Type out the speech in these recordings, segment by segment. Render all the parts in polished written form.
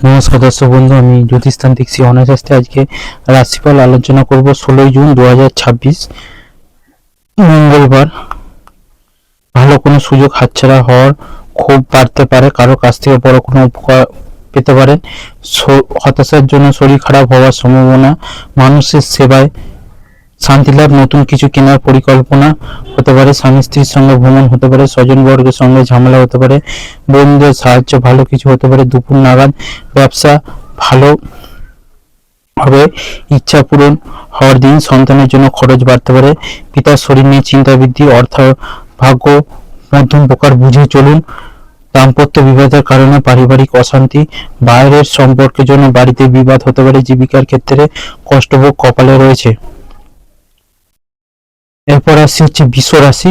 নমস্কার দর্শক বন্ধু, আমি জ্যোতিষতান্ত্রিক শ্রী অনাশাস্ত্রী। আজকে রাশিফল আলোচনা করব 16 জুন 2026 মঙ্গলবার। ভালো কোনো সুযোগ হাতছাড়া হওয়ার খুব বাড়তে পারে, কারো কাছ থেকে বড় কোনো উপকার পেতে পারেন। হতাশার জন্য শরীর খারাপ হওয়ার সম্ভাবনা, মানুষের সেবায় শান্তি লাভ, নতুন কিছু কেনার পরিকল্পনা হতে পারে, স্বামী স্ত্রীর সঙ্গে ভ্রমণ হতে পারে, স্বজনবর্গের সঙ্গে ঝামেলা হতে পারে, বন্ধুদের সাহায্য ভালো কিছু হতে পারে। দুপুর নাগাদ ব্যবসা ভালো হবে, ইচ্ছা পূরণ হওয়ার দিন। সন্তানের জন্য খরচ বাড়তে পারে, পিতার শরীর নিয়ে চিন্তা বৃদ্ধি, অর্থ ভাগ্য মধ্যম প্রকার বুঝে চলুন। দাম্পত্য বিবাদের কারণে পারিবারিক অশান্তি, বাইরের সম্পর্কের জন্য বাড়িতে বিবাদ হতে পারে, জীবিকার ক্ষেত্রে কষ্টভোগ কপালে রয়েছে। এরপর আসছে হচ্ছে বৃষ রাশি।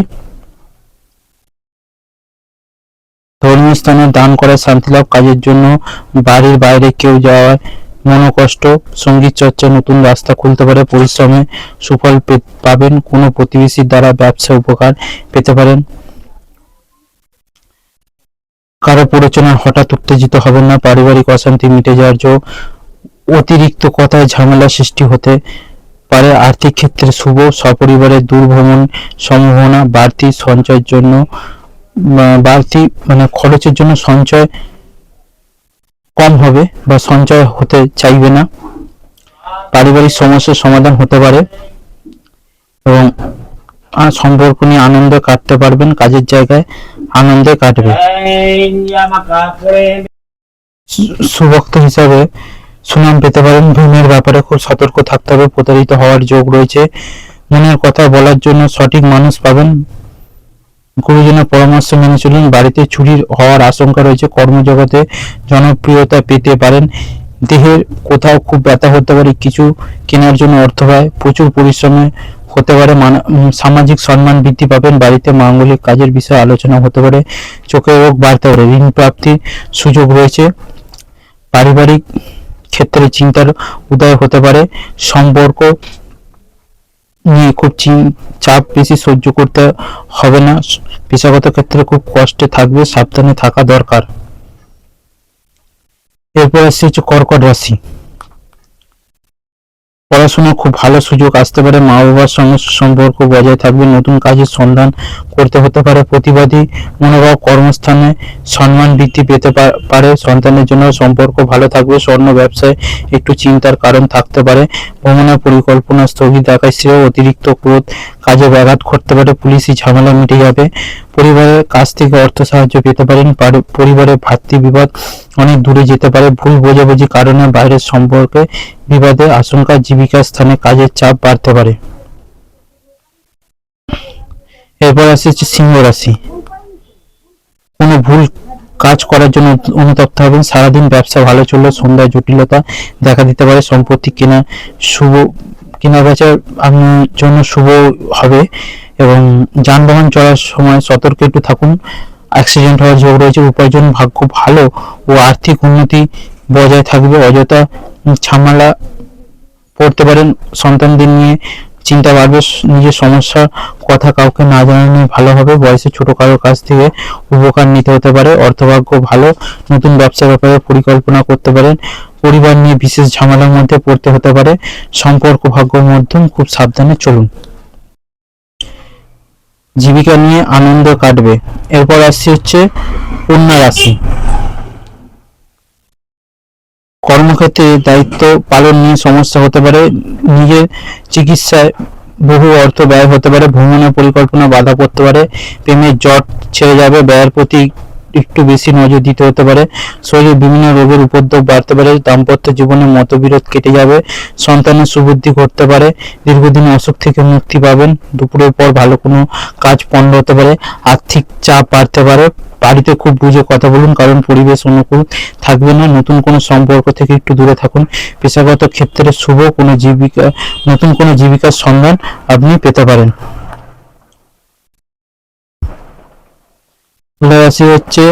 ধর্মীয় স্থানে দান করা, শান্তি লাভ, কাজের জন্য বাড়ির বাইরে কেউ যাওয়ায় মনোকষ্ট, সঙ্গীত চর্চা, নতুন রাস্তা খুলতে পারে, পরিশ্রমে সুফল পাবেন, কোনো প্রতিবেশীর দ্বারা ব্যবসা উপকার পেতে পারেন। কারো প্ররোচনায় হঠাৎ উত্তেজিত হবেন না, পারিবারিক অশান্তি মিটে যাওয়ার যোগ, অতিরিক্ত কথায় ঝামেলা সৃষ্টি হতে পারে। আর্থিক ক্ষেত্রে শুভ, সপরিবারে দূর ভ্রমণ সম্ভাবনা, বাড়তি সঞ্চয়ের জন্য খরচের জন্য সঞ্চয় কম হবে বা সঞ্চয় হতে চাইবে না। পারিবারিক সমস্যার সমাধান হতে পারে এবং সম্পর্ক নিয়ে আনন্দ কাটতে পারবেন, কাজের জায়গায় আনন্দে কাটবে। সুভক্ত হিসাবে সুনাম পেতে পারেন, ভ্রমের ব্যাপারে খুব সতর্ক থাকতে হবে, প্রতারিত হওয়ার যোগ রয়েছে। মনের কথা বলার জন্য সঠিক মানুষ পাবেন, গুরুজনের পরামর্শ মেনে চলুন। বাড়িতে চুরির হওয়ার আশঙ্কা রয়েছে, কর্মজগতে জনপ্রিয়তা পেতে পারেন, দেহের কোথাও খুব ব্যথা হতে পারে, কিছু কেনার জন্য অর্থ ব্যয়, প্রচুর পরিশ্রমে হতে পারে, সামাজিক সম্মান বৃদ্ধি পাবেন, বাড়িতে মাঙ্গলিক কাজের বিষয়ে আলোচনা হতে পারে, চোখের রোগ বাড়তে পারে, ঋণ প্রাপ্তির সুযোগ রয়েছে, পারিবারিক ক্ষেত্রে চিন্তার উদয় হতে পারে, সম্পর্ক নিয়ে খুব চাপ বেশি সহ্য করতে হবে না, পেশাগত ক্ষেত্রে খুব কষ্টে থাকবে, সাবধানে থাকা দরকার। এরপর আসছে হচ্ছে কর্কট রাশি। পড়াশোনার খুব ভালো সুযোগ আসতে পারে, মা বাবার সঙ্গে সম্পর্ক বজায় থাকবে, নতুন কাজের সন্ধান করতে হতে পারে, প্রতিবাদী মনোভাব, কর্মস্থানে সম্মান বৃদ্ধি পেতে পারে, সন্তানের জন্য সম্পর্ক ভালো থাকবে, স্বর্ণ ব্যবসায় একটু চিন্তার কারণ থাকতে পারে, ভ্রমণের পরিকল্পনা স্থগিত রাখার শ্রেয়, অতিরিক্ত ক্রোধ কাজে ব্যাঘাত করতে পারে, পুলিশি ঝামেলা মিটে যাবে, পরিবারের কাছ থেকে অর্থ সাহায্য পেতে পারেন, পরিবারের ভাতৃ বিবাদ অনেক দূরে যেতে পারে, ভুল বোঝাবুঝি কারণে বাইরের সম্পর্কে বিবাদের আশঙ্কা, জীবিকার স্থানে কাজের চাপ বাড়তে পারে। এরপর আসছে সিংহ রাশি। কোনো ভুল কাজ করার জন্য অনুতপ্ত হবেন, সারাদিন ব্যবসা ভালো চললে সন্ধ্যায় জটিলতা দেখা দিতে পারে, সম্পত্তি কেনা বেচার জন্য শুভ হবে এবং যানবাহন চলার সময় সতর্ক একটু থাকুন, অ্যাক্সিডেন্ট হওয়ার যোগ রয়েছে, উপার্জন ভাগ্য ভালো ও আর্থিক উন্নতি বজায় থাকবে, অযথা ঝামেলা পড়তে পারেন, সন্তানদের নিয়ে চিন্তা বাড়বে, নিজের সমস্যার কথা কাউকে না জানানো ভালো হবে, বয়সে ছোট কারোর কাছ থেকে উপকার নিতে হতে পারে, অর্থভাগ্য ভালো, নতুন ব্যবসার ব্যাপারে পরিকল্পনা করতে পারেন, পরিবার নিয়ে বিশেষ ঝামেলার মধ্যে পড়তে হতে পারে, সম্পর্ক ভাগ্য মধ্যম, খুব সাবধানে চলুন, জীবিকা নিয়ে আনন্দ কাটবে। এরপর আসছে হচ্ছে কন্যা রাশি। কর্মক্ষেত্রে দায়িত্ব পালন নিয়ে সমস্যা হতে পারে, নিজের চিকিৎসায় বহু অর্থ ব্যয় হতে পারে, ভ্রমণের পরিকল্পনা বাধা পড়তে পারে, প্রেমের জট ছেড়ে যাবে, ব্যয়ের প্রতি একটু বেশি নজর দিতে হতে পারে, শরীরে বিভিন্ন রোগের উপদ্রব বাড়তে পারে, দাম্পত্য জীবনে মতবিরোধ কেটে যাবে, সন্তানের সুবুদ্ধি ঘটতে পারে, দীর্ঘদিন অসুখ থেকে মুক্তি পাবেন, দুপুরের পর ভালো কোনো কাজ পণ্ড হতে পারে, আর্থিক চাপ বাড়তে পারে, বাড়িতে খুব বুঝে কথা বলুন কারণ পরিবেশ অনুকূল থাকবে না, নতুন কোনো সম্পর্ক থেকে একটু দূরে থাকুন, পেশাগত ক্ষেত্রে শুভ নতুন কোনো জীবিকার সন্ধান আপনি পেতে পারেন। রাশি হচ্ছে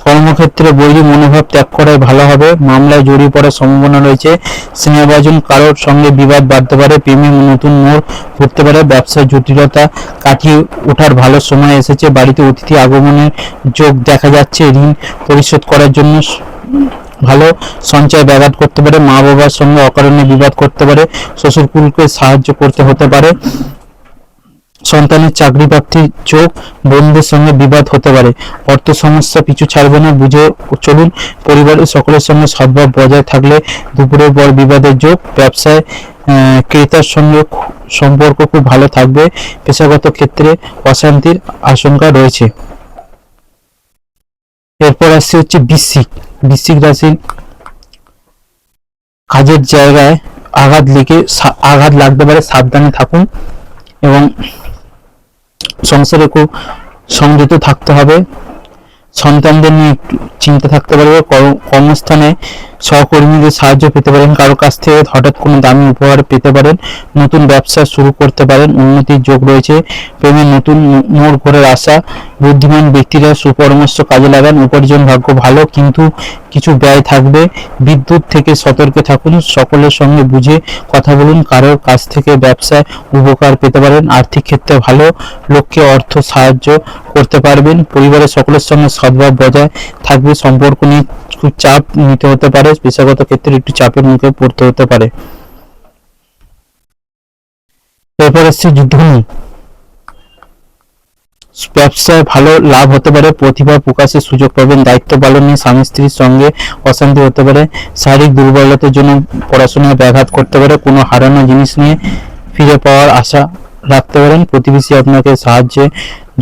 কর্মক্ষেত্রে বৈরী মনোভাব ত্যাগ করাই ভালো হবে, মামলায় জড়িয়ে পড়ার সম্ভাবনা রয়েছে, স্নেহভাজন কারোর সঙ্গে বিবাদ বাড়তে পারে, প্রেমে নতুন মোড় ঘুরতে পারে, ব্যবসায় জটিলতা কাটিয়ে ওঠার ভালো সময় এসেছে, বাড়িতে অতিথি আগমনের যোগ দেখা যাচ্ছে, ঋণ পরিশোধ করার জন্য ভালো সঞ্চয় ব্যাঘাত করতে পারে, মা বাবার সঙ্গে অকারণে বিবাদ করতে পারে, শ্বশুরকুলকে সাহায্য করতে হতে পারে, সন্তানের চাকরি প্রাপ্তির যোগ, বন্ধুদের সঙ্গে বিবাদ হতে পারে, অর্থ সমস্যা পিছু ছাড়বে না, বুঝে চলুন। পরিবারের সকলের সঙ্গে সদ্ভাব বজায় থাকলে দুপুরের পর বিবাদের যোগ, ব্যবসায় ক্রেতার সঙ্গে সম্পর্ক খুব ভালো থাকবে, পেশাগত ক্ষেত্রে অশান্তির আশঙ্কা রয়েছে। এরপর আসছে হচ্ছে বৃশ্চিক। বৃশ্চিক রাশির কাজের জায়গায় আঘাত লাগতে পারে, সাবধানে থাকুন এবং সংসারে খুব সংযত থাকতে হবে। সন্তানদের নিয়ে একটু চিন্তা থাকতে পারবে। কর্মস্থানে সহকর্মীদের সাহায্য পেতে পারেন, কারো কাছ থেকে হঠাৎ কোনো দামি উপহার পেতে পারেন, নতুন ব্যবসা শুরু করতে পারেন, উন্নতির যোগ রয়েছে। প্রেমে নতুন মোড় ঘোরার আশা, বুদ্ধিমান ব্যক্তিরা সুপরামর্শ কাজে লাগান, উপার্জন ভাগ্য ভালো কিন্তু কিছু ব্যয় থাকবে। বিদ্যুৎ থেকে সতর্ক থাকুন, সকলের সঙ্গে বুঝে কথা বলুন, কারোর কাছ থেকে ব্যবসায় উপকার পেতে পারেন, আর্থিক ক্ষেত্রে ভালো, লোককে অর্থ সাহায্য করতে পারবেন, পরিবারের সকলের সঙ্গে সদ্ভাব বজায় থাকবে, সম্পর্ক নিয়ে খুব চাপ নিতে হতে পারে, পেশাগত ক্ষেত্রে একটু চাপের মুখে পড়তে হতে পারে। এরপর আসছে যুদ্ধনি। ব্যবসায় ভালো লাভ হতে পারে, প্রতিভা প্রকাশের সুযোগ পাবেন, দায়িত্ব পালনে স্বামী স্ত্রীর সঙ্গে অশান্তি হতে পারে, শারীরিক দুর্বলতার জন্য পড়াশোনায় ব্যাঘাত করতে পারে, কোনো হারানো জিনিস নিয়ে ফিরে পাওয়ার আশা রাখতে পারেন, প্রতিবেশী আপনাকে সাহায্যের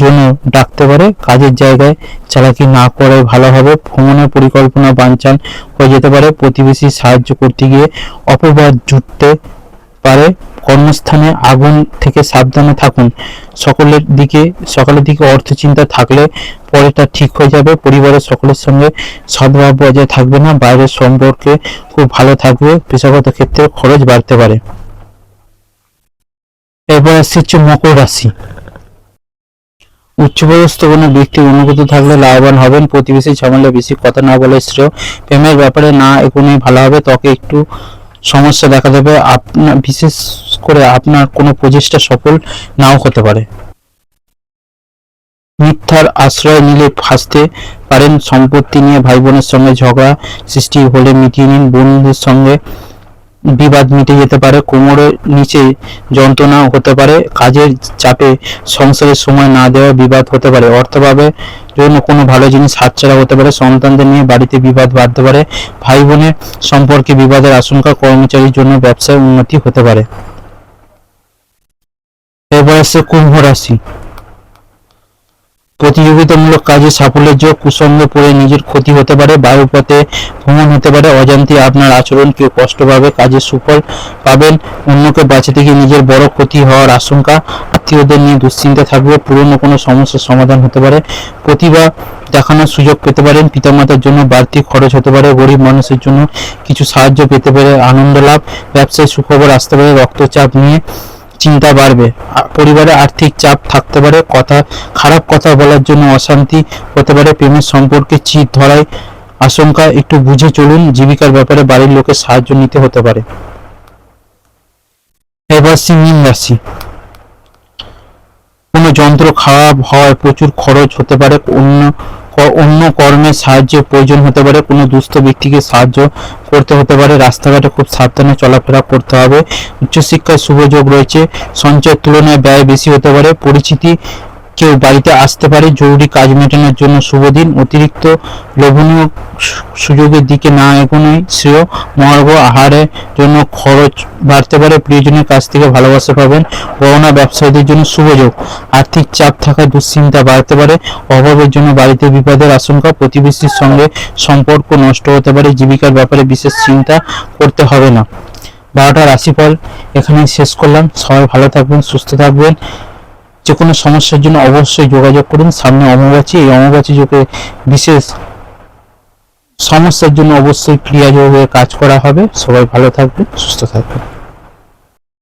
জন্য ডাকতে পারে, কাজের জায়গায় চালাকি না করে ভালো হবে, ভ্রমণের পরিকল্পনা বানচাল হয়ে যেতে পারে, প্রতিবেশী সাহায্য করতে গিয়ে অপবাদ জুটতে পারে, কর্মস্থানে আগুন থেকে সাবধানে থাকুন, সকালের দিকে অর্থ চিন্তা থাকলে পরে তা ঠিক হয়ে যাবে, পরিবারের সকলের সঙ্গে সদ্ভাব বজায় থাকবে না, বাইরের সম্পর্কে খুব ভালো থাকবে, পেশাগত ক্ষেত্রে খরচ বাড়তে পারে। এরপর আসছে মকর রাশি। উচ্চপদস্থ কোনো ব্যক্তি অনুগত থাকলে লাভবান হবেন, প্রতিবেশী ঝামেলা বেশি কথা না বলে শ্রেয়, প্রেমের ব্যাপারে না এগোনোই ভালো হবে, ত্বকে একটু সমস্যা দেখা দেবে, আপনার বিশেষ করে আপনার কোনো প্রচেষ্টা সফল নাও হতে পারে। মিথ্যার আশ্রয় নিলে ফাঁসতে পারেন, সম্পত্তি নিয়ে ভাই বোনের সঙ্গে ঝগড়া সৃষ্টি হলে মিটিয়ে নিন, বন্ধুদের সঙ্গে বিবাদ মিটে যেতে পারে, কোমরের নিচে যন্ত্রণা হতে পারে, কাজের চাপে সংসারের সময় না দেওয়া বিবাদ হতে পারে, অর্থভাবে জন্য কোনো ভালো জিনিস হাতছাড়া হতে পারে, সন্তানদের নিয়ে বাড়িতে বিবাদ বাড়তে পারে, ভাই বোনের সম্পর্কে বিবাদের আশঙ্কা, কর্মচারীর জন্য ব্যবসায় উন্নতি হতে পারে। এরপর আসছে কুম্ভ রাশি। প্রতিযোগিতামূলক কাজে সাফল্যের যোগ, কুসঙ্গে পড়ে নিজের ক্ষতি হতে পারে, বায়ুপথে ভ্রমণ হতে পারে, অজান্তে আপনার আচরণ কেউ কষ্ট পাবে, কাজে সুফল পাবেন, অন্যকে বাঁচাতে গিয়ে নিজের বড় ক্ষতি হওয়ার আশঙ্কা, আত্মীয়দের নিয়ে দুশ্চিন্তা থাকবে, পুরনো কোনো সমস্যার সমাধান হতে পারে, প্রতিভা দেখানোর সুযোগ পেতে পারেন, পিতামাতার জন্য বাড়তি খরচ হতে পারে, গরিব মানুষের জন্য কিছু সাহায্য পেতে পারে, আনন্দ লাভ, ব্যবসায় সুখবর আসতে পারে, রক্তচাপ নিয়ে চিন্তা বাড়বে, পরিবারে আর্থিক চাপ থাকতে পারে, খারাপ কথা বলার জন্য অশান্তি হতে পারে, প্রেমের সম্পর্কে চির ধরায় আশঙ্কা, একটু বুঝে চলুন, জীবিকার ব্যাপারে বাড়ির লোকের সাহায্য নিতে হতে পারে। এবার মীন রাশি। কোনো যন্ত্র খারাপ হওয়ায় প্রচুর খরচ হতে পারে, অন্য কর্মের সাহায্যের প্রয়োজন হতে পারে, কোনো দুস্থ ব্যক্তিকে সাহায্য করতে হতে পারে, রাস্তাঘাটে খুব সাবধানে চলাফেরা করতে হবে, উচ্চশিক্ষায় শুভ যোগ রয়েছে, সঞ্চয়ের তুলনায় ব্যয় বেশি হতে পারে, পরিচিতি কেউ বাড়িতে আসতে পারে, জরুরি কাজ মেটানোর জন্য শুভ দিন, অতিরিক্ত লোভনীয় সুযোগের দিকে না এগোনোই শ্রেয়, মহার্ঘ আহারের জন্য খরচ বাড়তে পারে, প্রিয়জনের কাছ থেকে ভালোবাসা পাবেন, গহনা ব্যবসায়ীদের জন্য শুভ যোগ, আর্থিক চাপ থাকায় দুশ্চিন্তা বাড়তে পারে, অভাবের জন্য বাড়িতে বিপদের আশঙ্কা, প্রতিবেশীর সঙ্গে সম্পর্ক নষ্ট হতে পারে, জীবিকার ব্যাপারে বিশেষ চিন্তা করতে হবে না। 12টা রাশিফল এখানেই শেষ করলাম। সবাই ভালো থাকবেন, সুস্থ থাকবেন। যে কোনো সমস্যার জন্য অবশ্যই যোগাযোগ করুন। সামনে অমাবাস্যা, এই অমাবাস্যা যোগে বিশেষ সমস্যার জন্য অবশ্যই ক্রিয়াযোগে কাজ করা হবে। সবাই ভালো থাকবেন, সুস্থ থাকবেন।